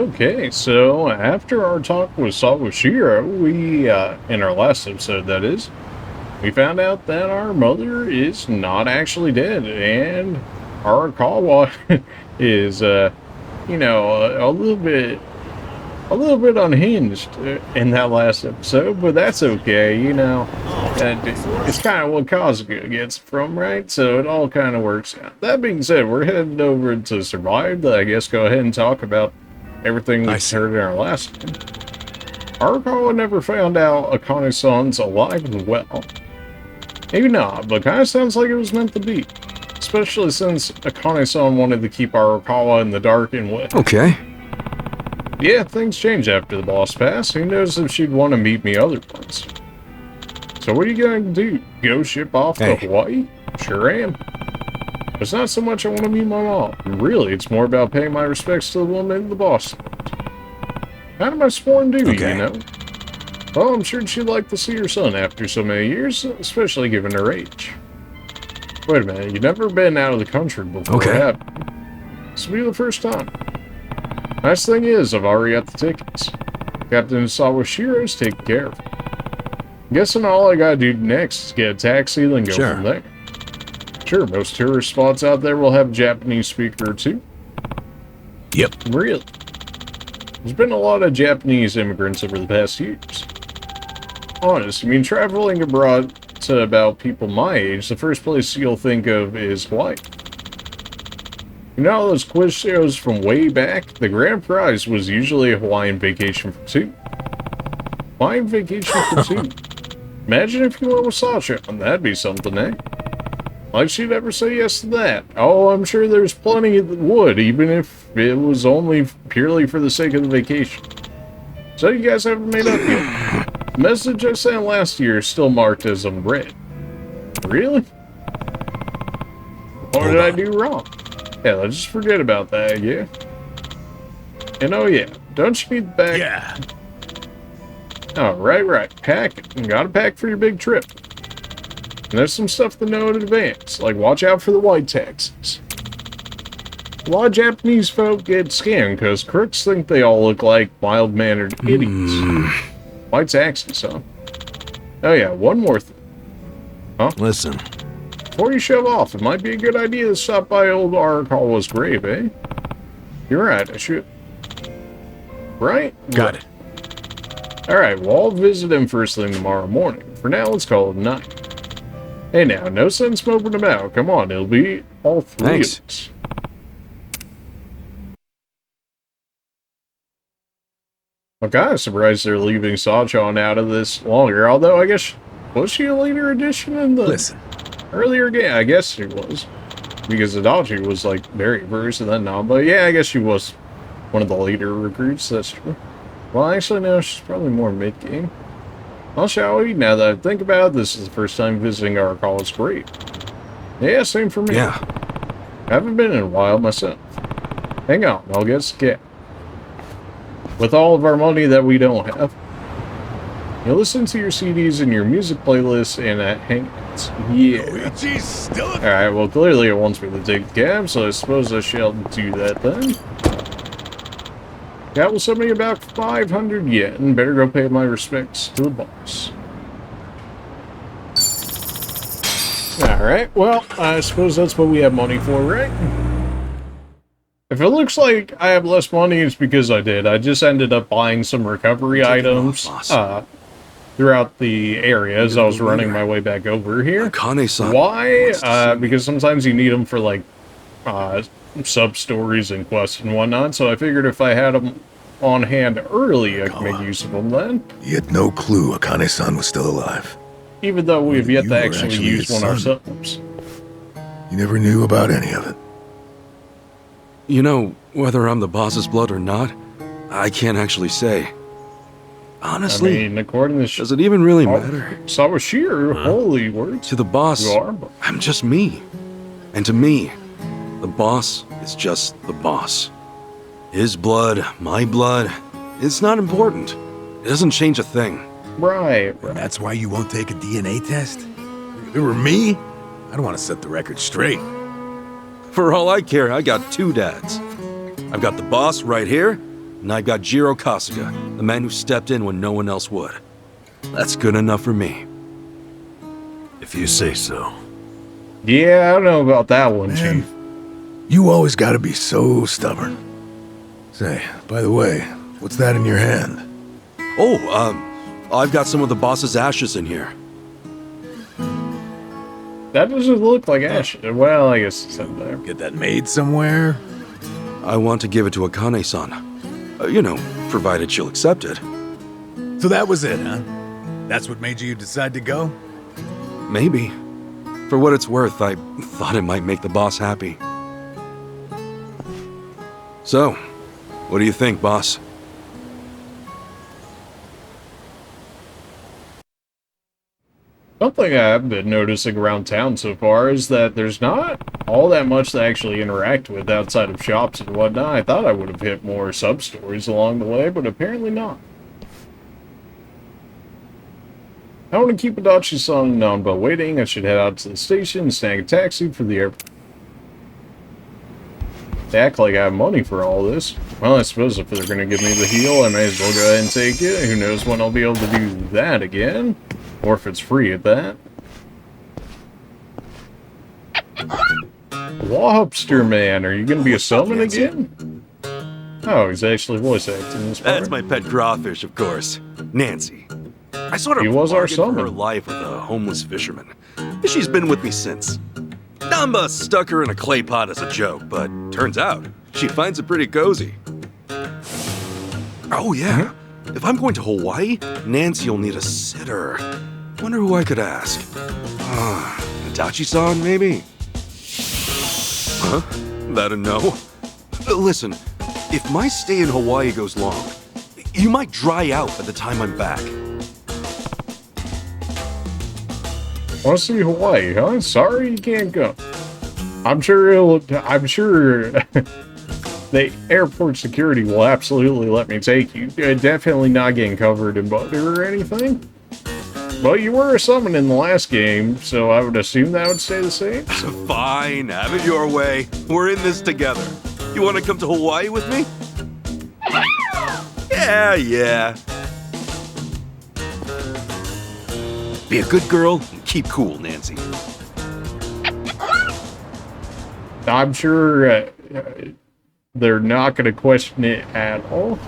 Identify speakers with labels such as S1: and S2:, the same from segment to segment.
S1: Okay, so after our talk with Sawashiro, we, in our last episode that is, we found out that our mother is not actually dead, and Arakawa is, a little bit unhinged in that last episode, but that's okay, it's kind of what Kazuka gets from, right? So it all kind of works out. That being said, we're headed over to Survive. I guess go ahead and talk about everything we heard in our last one. Arakawa never found out Akane-san's alive and well. Maybe not, but kind of sounds like it was meant to be. Especially since Akane-san wanted to keep Arakawa in the dark and wet.
S2: Okay.
S1: Yeah, things change after the boss pass. Who knows if she'd want to meet me otherwise. So what are you going to do? Go ship off to Hawaii? Sure am. It's not so much I want to meet my mom. Really, it's more about paying my respects to the woman in the boss. Kind of my sworn duty, you know? Well, I'm sure she'd like to see her son after so many years, especially given her age. Wait a minute, you've never been out of the country before, have you? This will be the first time. Nice thing is, I've already got the tickets. Captain Sawashiro's taking care of it. Guessing all I gotta do next is get a taxi, then go from there. Sure, most tourist spots out there will have a Japanese speaker or two.
S2: Yep.
S1: Really? There's been a lot of Japanese immigrants over the past years. Honest, I mean, traveling abroad to about people my age, the first place you'll think of is Hawaii. You know all those quiz shows from way back? The grand prize was usually a Hawaiian vacation for two. Hawaiian vacation for two. Imagine if you went with Sasha, and that'd be something, eh? Like she'd ever say yes to that. Oh, I'm sure there's plenty that would, even if it was only purely for the sake of the vacation. So you guys haven't made up yet. The message I sent last year is still marked as unread. Really? Or did I do wrong? Yeah, let's just forget about that, yeah? And oh yeah, don't you need the bag?
S2: Yeah.
S1: Oh, right. Pack it. You gotta pack for your big trip. And there's some stuff to know in advance, like watch out for the white taxis. A lot of Japanese folk get scammed because crooks think they all look like mild-mannered idiots. White taxis, huh? Oh yeah, one more thing. Huh?
S2: Listen.
S1: Before you shove off, it might be a good idea to stop by old Arakawa's grave, eh? You're right, I should. Right?
S2: Got it.
S1: Alright, well, I'll visit him first thing tomorrow morning. For now, let's call it a night. Hey now, no sense moping about. Come on, it'll be all three of us. I'm kind of surprised they're leaving Sachan out of this longer, although I guess, was she a later addition in the earlier game? I guess she was. Because Adachi was like very first and then not, but yeah, I guess she was one of the later recruits, that's true. Well, actually, no, she's probably more mid-game. Well, shall we? Now that I think about it, this is the first time visiting Arakawa's grave. Yeah, same for me.
S2: Yeah.
S1: I haven't been in a while myself. Hang on, I'll get scared. With all of our money that we don't have. You listen to your CDs and your music playlists and at Hangouts. Yeah. Alright, well, clearly it wants me to take the cab, so I suppose I shall do that then. That will send me about 500 yen. Better go pay my respects to the boss. Alright, well, I suppose that's what we have money for, right? If it looks like I have less money, it's because I did. I just ended up buying some recovery items throughout the area as I was running my way back over here. Why? Because sometimes you need them for, like, sub-stories and quests and whatnot, so I figured if I had them on hand early, I could make use of them then.
S3: You had no clue Akane-san was still alive.
S1: Even though we've yet to actually use one ourselves.
S3: You never knew about any of it.
S2: You know, whether I'm the boss's blood or not, I can't actually say. Honestly,
S1: I mean, according to
S2: does it even really matter?
S1: Sawashiro, holy words.
S2: To the boss,
S1: you are,
S2: I'm just me. And to me, the boss is just the boss. His blood, my blood, it's not important. It doesn't change a thing.
S1: Right.
S3: And that's why you won't take a DNA test? If it were me, I'd want to set the record straight.
S2: For all I care, I got two dads. I've got the boss right here, and I've got Jiro Kasuga, the man who stepped in when no one else would. That's good enough for me.
S3: If you say so.
S1: Yeah, I don't know about that one,
S3: Man,
S1: Chief.
S3: you always gotta be so stubborn. Say, by the way, what's that in your hand?
S2: Oh, I've got some of the boss's ashes in here.
S1: That doesn't look like ash. Well, I guess it's in there.
S3: Get that made somewhere?
S2: I want to give it to Akane-san. You know, provided she'll accept it.
S3: So that was it, huh? That's what made you decide to go?
S2: Maybe. For what it's worth, I thought it might make the boss happy. So, what do you think, boss?
S1: Something I've been noticing around town so far is that there's not all that much to actually interact with outside of shops and whatnot. I thought I would have hit more sub-stories along the way, but apparently not. I want to keep Adachi-san on, but waiting, I should head out to the station and snag a taxi for the airport. They act like I have money for all this. Well, I suppose if they're going to give me the heal, I may as well go ahead and take it. Who knows when I'll be able to do that again? Or if it's free at that. Lobster Man, are you going to be a summon again? Oh, he's actually voice acting this part.
S2: That's my pet crawfish, of course. Nancy. I sort of
S1: He was our
S2: bargained for her
S1: summon.
S2: life with a homeless fisherman. She's been with me since. Namba stuck her in a clay pot as a joke, but turns out she finds it pretty cozy. Oh yeah, if I'm going to Hawaii, Nancy'll need a sitter. Wonder who I could ask. Adachi-san, maybe? Huh? That a no? Listen, if my stay in Hawaii goes long, you might dry out by the time I'm back.
S1: Want to see Hawaii, huh? Sorry you can't go. I'm sure the airport security will absolutely let me take you. Definitely not getting covered in butter or anything. But you were a summon in the last game, so I would assume that would stay the same.
S2: Fine, have it your way. We're in this together. You want to come to Hawaii with me? Yeah. Be a good girl and keep cool, Nancy.
S1: I'm sure they're not going to question it at all.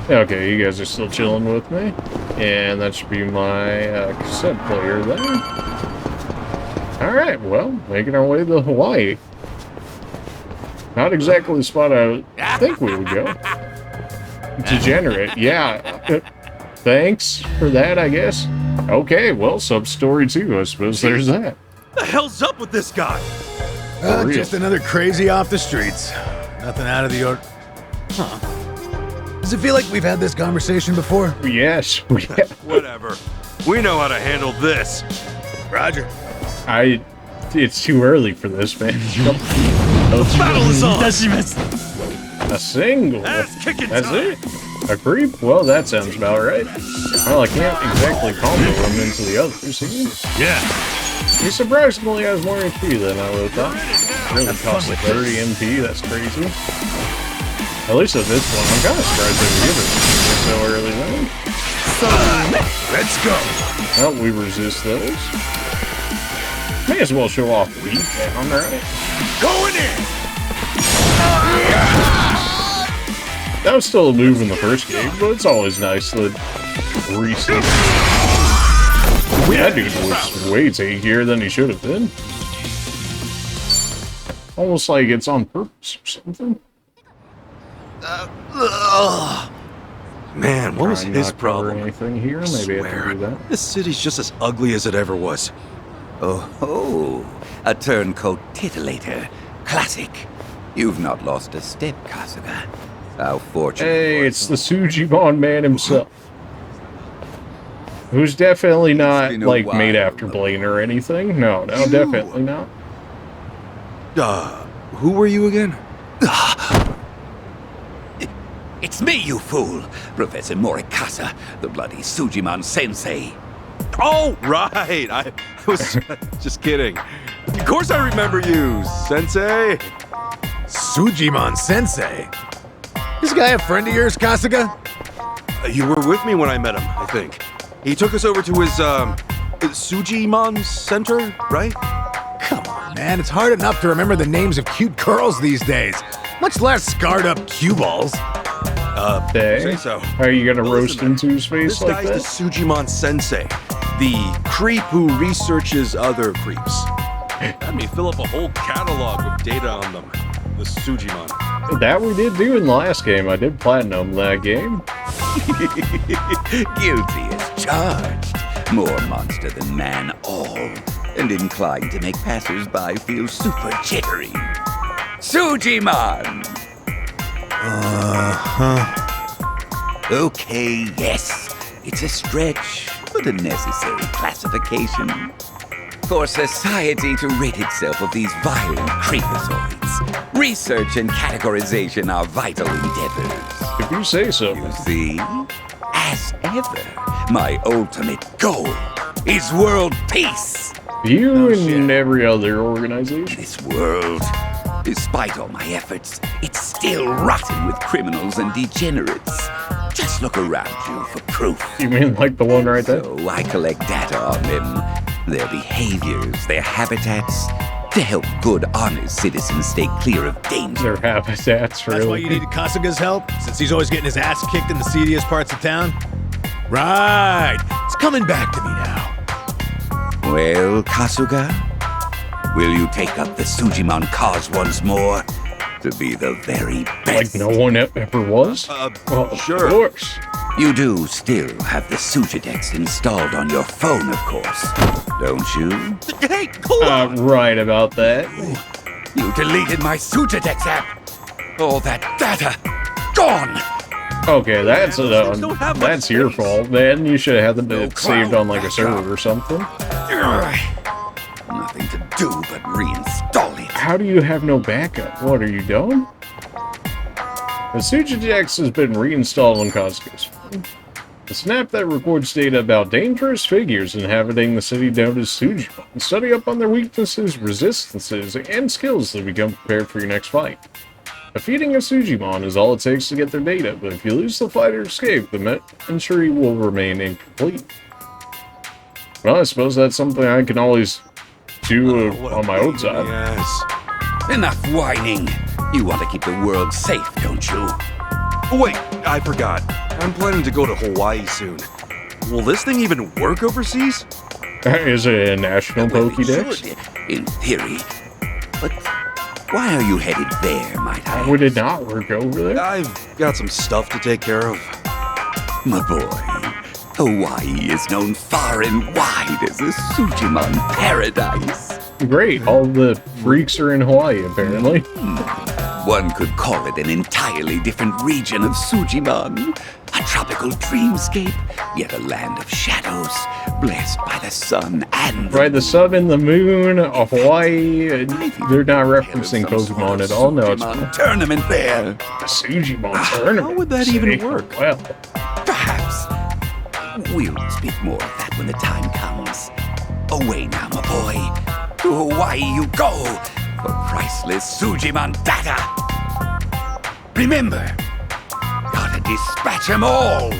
S1: Okay, you guys are still chilling with me. And that should be my cassette player there. Alright, well, making our way to Hawaii. Not exactly the spot I think we would go. Degenerate, yeah. Thanks for that, I guess. Okay, well, sub-story 2, I suppose there's that.
S2: The hell's up with this guy?
S3: Just another crazy off the streets. Nothing out of the order. Huh. Does it feel like we've had this conversation before?
S1: Yes, we have.
S2: Whatever. We know how to handle this.
S3: Roger.
S1: It's too early for this, man.
S2: Battle is on!
S1: A single?
S2: Ass kicking
S1: That's
S2: time.
S1: it? A creep? Well, that sounds about right. Well, I can't exactly combo him into the others.
S3: Yeah.
S1: He surprisingly has more MP than I would have thought. Really costs 30 MP, that's crazy. At least at this point, I'm kind of surprised they would give it so early then.
S3: Let's go.
S1: Well, we resist those. May as well show off weak down, right?
S3: Going in.
S1: That was still a move in the first game, but it's always nice to reset. That dude was way tankier than he should have been. Almost like it's on purpose or something.
S2: Man, what was
S1: Trying
S2: his
S1: not to cover
S2: problem?
S1: anything here? Maybe I can do that.
S2: This city's just as ugly as it ever was.
S4: Oh, a turncoat titillator. Classic. You've not lost a step, Kasuga. How fortunate.
S1: Hey, it's the Sujimon man himself. Who's definitely not,
S4: been a
S1: like,
S4: while.
S1: made after Blaine or anything. No, definitely not.
S2: Who were you again?
S4: It's me, you fool! Professor Morikasa, the bloody Sujimon sensei.
S2: Oh, right! I was just kidding. Of course I remember you, Sensei!
S3: Sujimon Sensei. This guy a friend of yours, Kasuga?
S2: You were with me when I met him, I think. He took us over to his, Sujimon Center, right?
S3: Come on, man. It's hard enough to remember the names of cute girls these days. Much less scarred up cue balls.
S2: Say so.
S1: Are you gonna
S2: Well,
S1: roast
S2: listen,
S1: into his face
S2: This
S1: like
S2: guy's
S1: that?
S2: the Sujimon Sensei, the creep who researches other creeps. Let me fill up a whole catalog of data on them. The Sujimon.
S1: That we did do in the last game. I did platinum that game.
S4: Guilty as charged. More monster than man all. And inclined to make passers-by feel super jittery. Sujimon! Okay, yes. It's a stretch, but a necessary classification. For society to rid itself of these violent creepazoids, research and categorization are vital endeavors.
S1: If you say so.
S4: You see? As ever, my ultimate goal is world peace.
S1: You and every other organization.
S4: This world, despite all my efforts, it's still rotten with criminals and degenerates. Just look around you for proof.
S1: You mean like the one right there?
S4: So I collect data on them, their behaviors, their habitats, to help good, honest citizens stay clear of danger.
S1: Their habitats, really.
S3: That's why you needed Kasuga's help? Since he's always getting his ass kicked in the seediest parts of town? Right. It's coming back to me now.
S4: Well, Kasuga, will you take up the Sujimon cause once more to be the very
S1: Like
S4: best?
S1: no one ever was? Well,
S2: sure.
S1: Of course.
S4: You do still have the Sujidex installed on your phone, of course, don't you?
S2: Hey, hold on!
S1: Right about that.
S4: You deleted my Sujidex app. All that data, gone.
S1: Okay, that's
S2: those don't have much
S1: that's your
S2: space.
S1: fault, man. You should have had
S4: No
S1: it saved
S4: cloud
S1: on like a server or something.
S4: Nothing to do but reinstall it.
S1: How do you have no backup? What, are you dumb? The Sujidex has been reinstalled on Kasuga's phone. The snap that records data about dangerous figures inhabiting the city known as Sujimon. Study up on their weaknesses, resistances, and skills to become prepared for your next fight. Defeating a Sujimon is all it takes to get their data, but if you lose the fight or escape, the entry will remain incomplete. Well, I suppose that's something I can always do on my own side.
S2: Yes.
S4: Enough whining. You want to keep the world safe, don't you?
S2: Wait, I forgot. I'm planning to go to Hawaii soon. Will this thing even work overseas?
S1: Is it a national
S4: Well, it
S1: Pokédex?
S4: should, in theory. But why are you headed there, might I?
S1: How would it not work over there?
S2: I've got some stuff to take care of.
S4: My boy, Hawaii is known far and wide as a Sujimon paradise.
S1: Great, all the freaks are in Hawaii, apparently.
S4: One could call it an entirely different region of Sujimon. A tropical dreamscape, yet a land of shadows, blessed by the sun and
S1: Right, the sun and the moon, Hawaii, they're not referencing Pokemon at all. No, it's
S4: Sujimon
S1: the
S4: tournament there.
S1: Sujimon tournament.
S2: How would that even
S1: Say,
S2: work?
S1: Well,
S4: Perhaps. We'll speak more of that when the time comes. Away now, my boy. To Hawaii you go for priceless Sujimon data. Remember, gotta dispatch 'em all.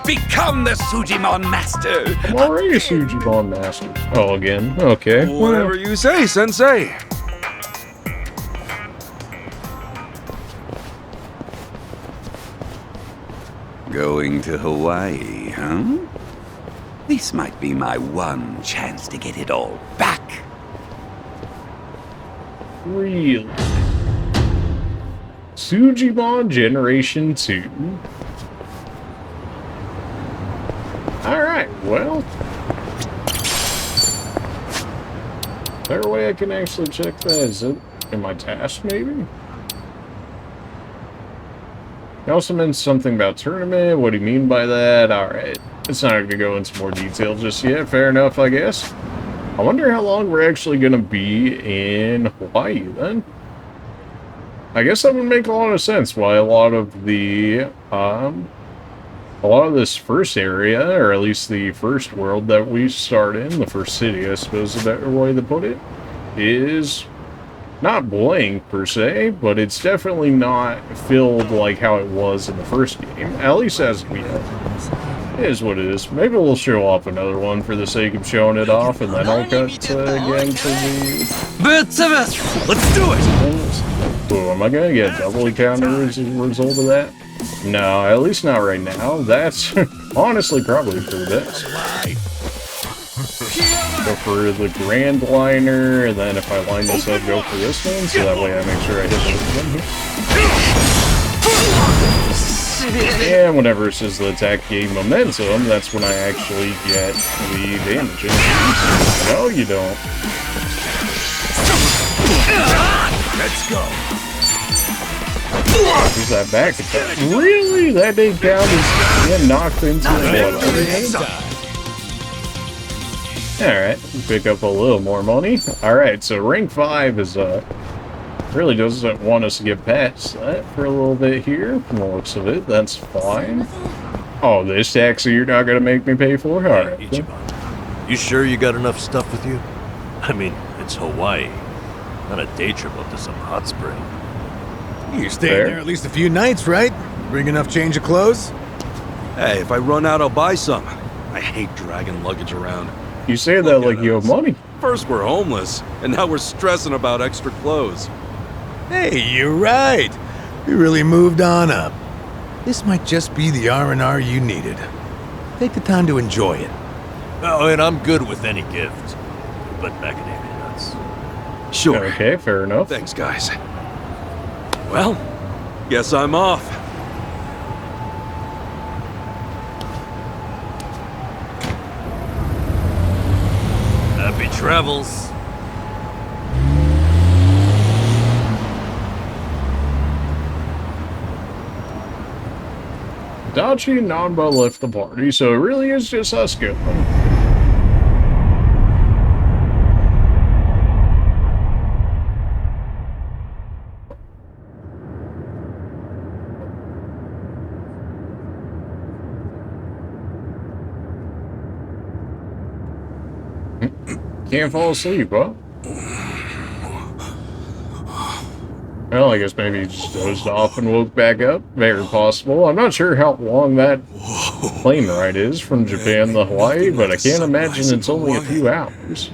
S4: Become the Sujimon master.
S1: I'm already a Sujimon master. Oh, again. Okay.
S2: Whatever
S1: Well,
S2: you say, Sensei.
S4: Going to Hawaii, huh? This might be my one chance to get it all back.
S1: really. Sujimon Generation 2. Alright, well. Is there a way I can actually check that? Is it in my task, maybe? You also mentioned something about tournament. What do you mean by that? Alright. It's not going to go into more detail just yet. Fair enough, I guess. I wonder how long we're actually going to be in Hawaii, then. I guess that would make a lot of sense why a lot of the, a lot of this first area, or at least the first world that we start in, the first city, I suppose is a better way to put it, is not blank per se, but it's definitely not filled like how it was in the first game. At least as we it is what it is. Maybe we'll show off another one for the sake of showing it off, and then I'll cut again for the...
S2: Let's do it!
S1: Ooh, am I gonna get doubly counter as a result of that? No, at least not right now. That's honestly probably for the best. Go for the Grand Liner, and then if I line this up, go for this one, so that way I make sure I hit both of them here. And whenever it says the attack gain momentum, that's when I actually get the damage increase. No, you don't.
S2: Let's go.
S1: Use that back attack. Really? That didn't count as getting knocked into the blood. Alright, pick up a little more money. Alright, so rank 5 is, really doesn't want us to get past that for a little bit here, from the looks of it. That's fine. Oh, this taxi you're not gonna make me pay for? Alright.
S5: Ichiban, you sure you got enough stuff with you? I mean, it's Hawaii. Not a day trip up to some hot spring.
S3: You're staying there at least a few nights, right? Bring enough change of clothes?
S2: Hey, if I run out, I'll buy some. I hate dragging luggage around.
S1: You say that like you have money.
S2: First we're homeless, and now we're stressing about extra clothes.
S3: Hey, you're right. We really moved on up. This might just be the R&R you needed. Take the time to enjoy it.
S5: Oh, and I'm good with any gift. But macadamia nuts.
S2: Sure.
S1: Okay, fair enough.
S2: Thanks, guys. Well, guess I'm off.
S5: Happy travels.
S1: Dachi and Nanba left the party, so it really is just us going. Can't fall asleep, huh? Well, I guess maybe he just dozed off and woke back up. Very possible. I'm not sure how long that plane ride is from Japan to Hawaii, but I can't imagine it's only a few hours.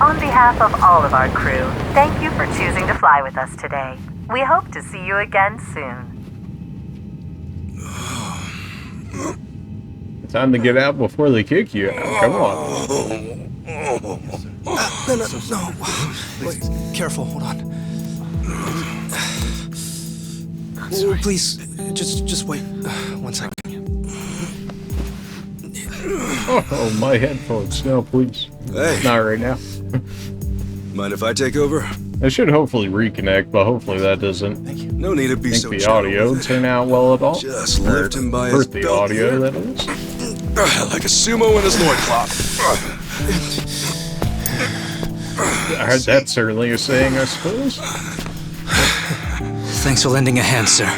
S6: On behalf of all of our crew, thank you for choosing to fly with us today. We hope to see you again soon.
S1: Time to get out before they kick you out. Come on.
S7: No. Wait, careful, hold on. Oh, please, just wait 1 second.
S1: Oh, my headphones. No, please.
S2: Hey.
S1: Not right now.
S2: Mind if I take over?
S1: I should hopefully reconnect, but hopefully that doesn't
S2: No need to be
S1: make
S2: so
S1: the
S2: gentle
S1: audio
S2: with it.
S1: turn out well at all.
S2: Just lift him by his
S1: Hurt the
S2: belt
S1: audio,
S2: here.
S1: that is.
S2: Like a sumo in his loincloth.
S1: That's certainly a saying, I suppose.
S7: Thanks for lending a hand, sir.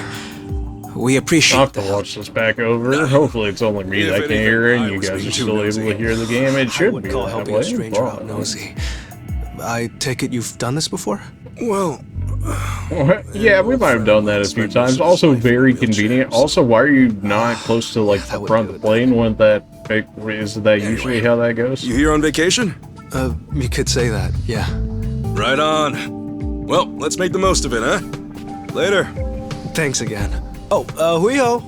S7: We
S1: I'll
S7: appreciate
S1: have to watch this back over. Hopefully it's only me that can hear it, and you guys are still able to hear the game. It should be
S7: call
S1: that
S7: helping
S1: way.
S7: a stranger out
S1: but-
S7: nosy. I take it you've done this before?
S2: Well,
S1: Yeah, we might have done that a few times. Also very convenient. Also, why are you not close to like the front of the plane? Wouldn't that is that usually how that goes?
S2: you here on vacation?
S7: You could say that, yeah.
S2: Right on. Well, let's make the most of it, huh? Later.
S7: Thanks again. Oh, hui-ho.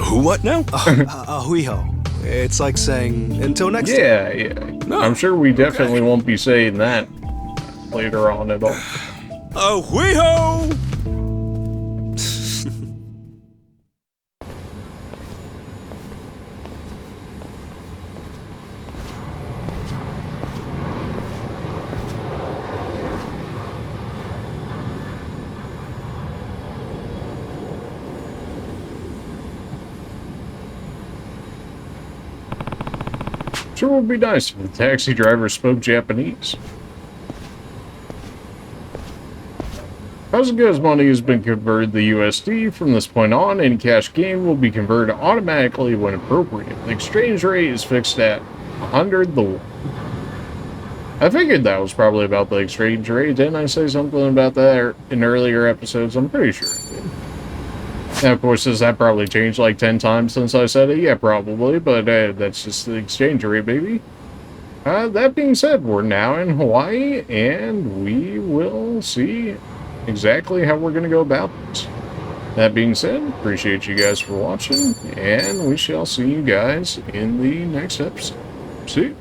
S2: Who what now?
S7: Hui-ho. It's like saying, until next time.
S1: Yeah.
S2: No.
S1: I'm sure we definitely won't be saying that later on at all.
S2: Wee-ho!
S1: Sure would be nice if the taxi driver spoke Japanese. Kazuka's money has been converted to USD. From this point on, any cash gain will be converted automatically when appropriate. The exchange rate is fixed at 100 to 1. I figured that was probably about the exchange rate. Didn't I say something about that in earlier episodes? I'm pretty sure I did. Now, of course, has that probably changed like 10 times since I said it? Yeah, probably, but that's just the exchange rate, baby. That being said, we're now in Hawaii, and we will see exactly how we're going to go about this. That being said, appreciate you guys for watching, and we shall see you guys in the next episode. See you.